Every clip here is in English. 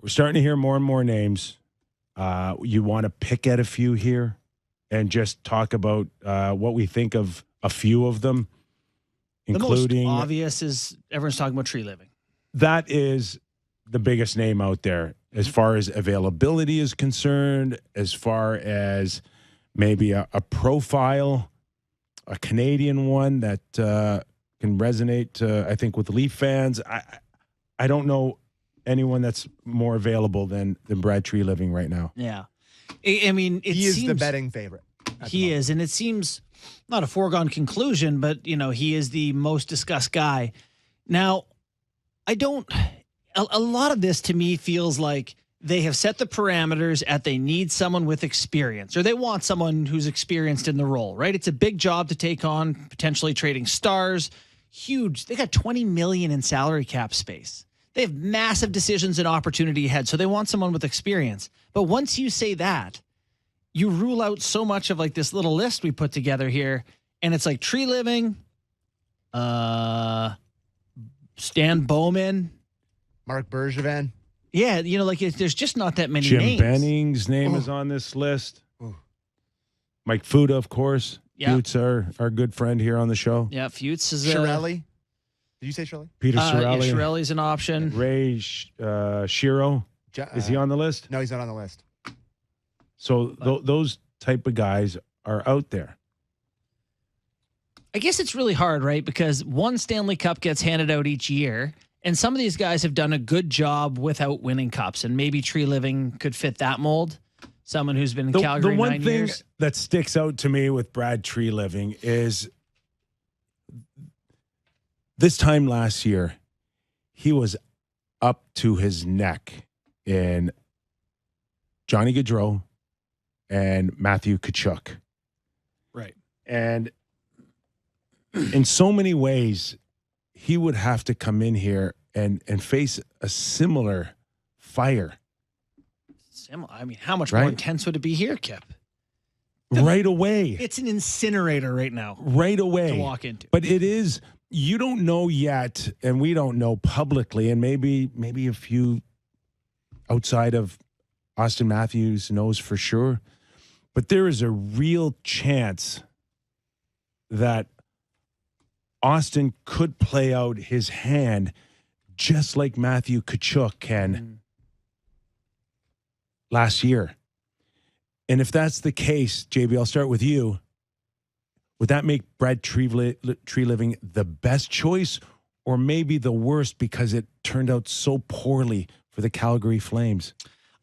we're starting to hear more and more names. You want to pick at a few here and just talk about what we think of a few of them, including... The most obvious is everyone's talking about Tree Living. That is the biggest name out there as far as availability is concerned, as far as maybe a profile, a Canadian one that can resonate, I think, with Leaf fans. I don't know anyone that's more available than Brad Tree Living right now. Yeah. I mean, he is the betting favorite. He is, and it seems not a foregone conclusion, but, he is the most discussed guy. Now, a lot of this to me feels like they have set the parameters at they need someone with experience, or they want someone who's experienced in the role, right? It's a big job to take on, potentially trading stars. Huge. They got $20 million in salary cap space. They have massive decisions and opportunity ahead, so they want someone with experience. But once you say that, you rule out so much of like this little list we put together here, and it's like Tree Living, Stan Bowman, Mark Bergevin. Yeah, there's just not that many Jim names. Benning's name is on this list. Mike Fuda, of course. Yeah. Fute's our good friend here on the show. Yeah, Fuchs is Shirelli. Did you say Shirelli? Peter Shirelli. Yeah, Shirelli's an option. Ray Shiro. Is he on the list? No, he's not on the list. So those type of guys are out there. I guess it's really hard, right? Because one Stanley Cup gets handed out each year, and some of these guys have done a good job without winning cups, and maybe Tree Living could fit that mold. Someone who's been in Calgary 9 years. The one thing that sticks out to me with Brad Tree Living is this time last year, he was up to his neck in Johnny Gaudreau and Matthew Tkachuk. Right. And in so many ways, he would have to come in here and face a similar fire. I mean, how much more intense would it be here, Kip? Right away. It's an incinerator right now. Right away. To walk into. But it is, you don't know yet, and we don't know publicly, and maybe a few outside of Austin Matthews knows for sure, but there is a real chance that Austin could play out his hand just like Matthew Tkachuk can last year. And if that's the case, JB, I'll start with you. Would that make Brad Tree Living the best choice, or maybe the worst because it turned out so poorly for the Calgary Flames?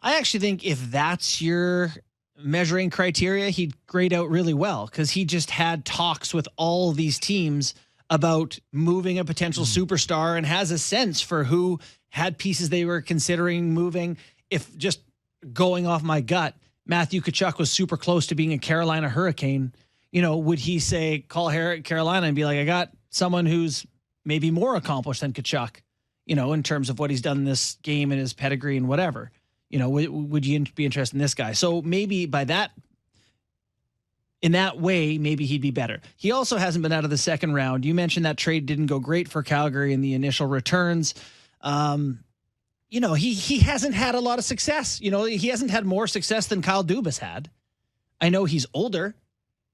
I actually think if that's your measuring criteria, he'd grade out really well, because he just had talks with all these teams about moving a potential superstar and has a sense for who had pieces they were considering moving. If just going off my gut, Matthew Tkachuk was super close to being a Carolina Hurricane, would he say, call Carolina and be like, I got someone who's maybe more accomplished than Tkachuk, in terms of what he's done in this game and his pedigree and whatever, would you be interested in this guy? So maybe in that way, maybe he'd be better. He also hasn't been out of the second round. You mentioned that trade didn't go great for Calgary in the initial returns. He hasn't had a lot of success. He hasn't had more success than Kyle Dubas had. I know he's older,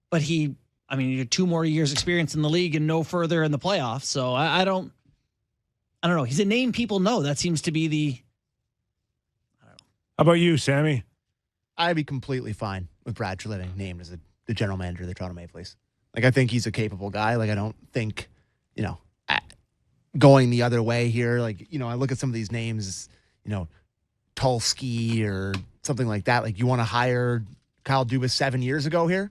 but he had 2 more years experience in the league and no further in the playoffs. So I don't know. He's a name people know. That seems to be the, How about you, Sammy? I'd be completely fine with Brad Tree Living named as the general manager of the Toronto Maple Leafs. I think he's a capable guy. I don't think, going the other way here. I look at some of these names, Tulski or something like that. You want to hire Kyle Dubas 7 years ago here?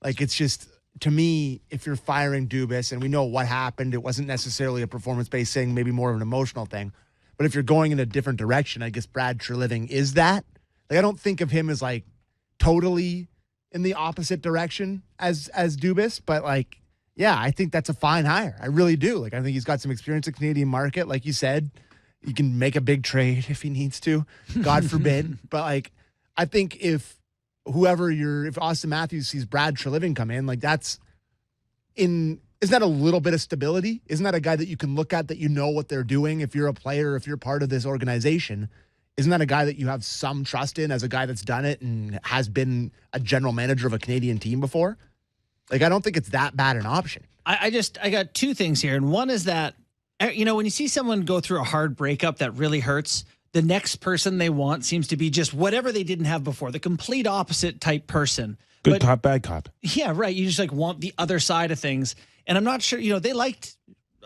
It's just, to me, if you're firing Dubas, and we know what happened, it wasn't necessarily a performance-based thing, maybe more of an emotional thing. But if you're going in a different direction, I guess Brad Tree Living is that. I don't think of him as totally in the opposite direction as Dubas, but I think that's a fine hire. I really do. I think he's got some experience in the Canadian market. Like you said, he can make a big trade if he needs to, God forbid. But I think if Austin Matthews sees Brad Tree Living come in, isn't that a little bit of stability? Isn't that a guy that you can look at, that what they're doing? If you're a player, if you're part of this organization, Isn't that a guy that you have some trust in as a guy that's done it and has been a general manager of a Canadian team before? Like, I don't think it's that bad an option. I got two things here. And one is that, when you see someone go through a hard breakup that really hurts, the next person they want seems to be just whatever they didn't have before, the complete opposite type person. Good cop, bad cop. Yeah, right. You just like want the other side of things. And I'm not sure, they liked,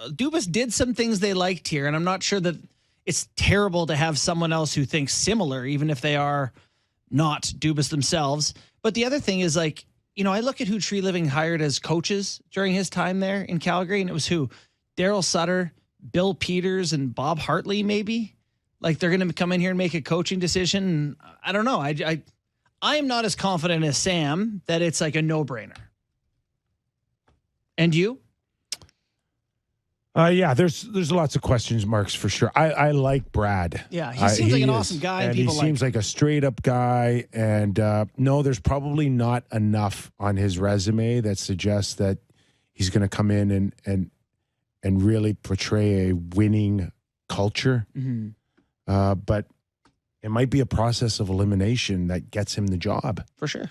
Dubas did some things they liked here. And I'm not sure that it's terrible to have someone else who thinks similar, even if they are not Dubas themselves. But the other thing is like, I look at who Tree Living hired as coaches during his time there in Calgary, and it was who? Daryl Sutter, Bill Peters, and Bob Hartley, maybe? Like they're going to come in here and make a coaching decision. I don't know. I am not as confident as Sam that it's like a no-brainer. And you? Yeah, there's lots of questions marks for sure. I like Brad. Yeah, he seems like an awesome guy. And people he seems like a straight up guy. And no, there's probably not enough on his resume that suggests that he's going to come in and really portray a winning culture. Mm-hmm. But it might be a process of elimination that gets him the job. For sure.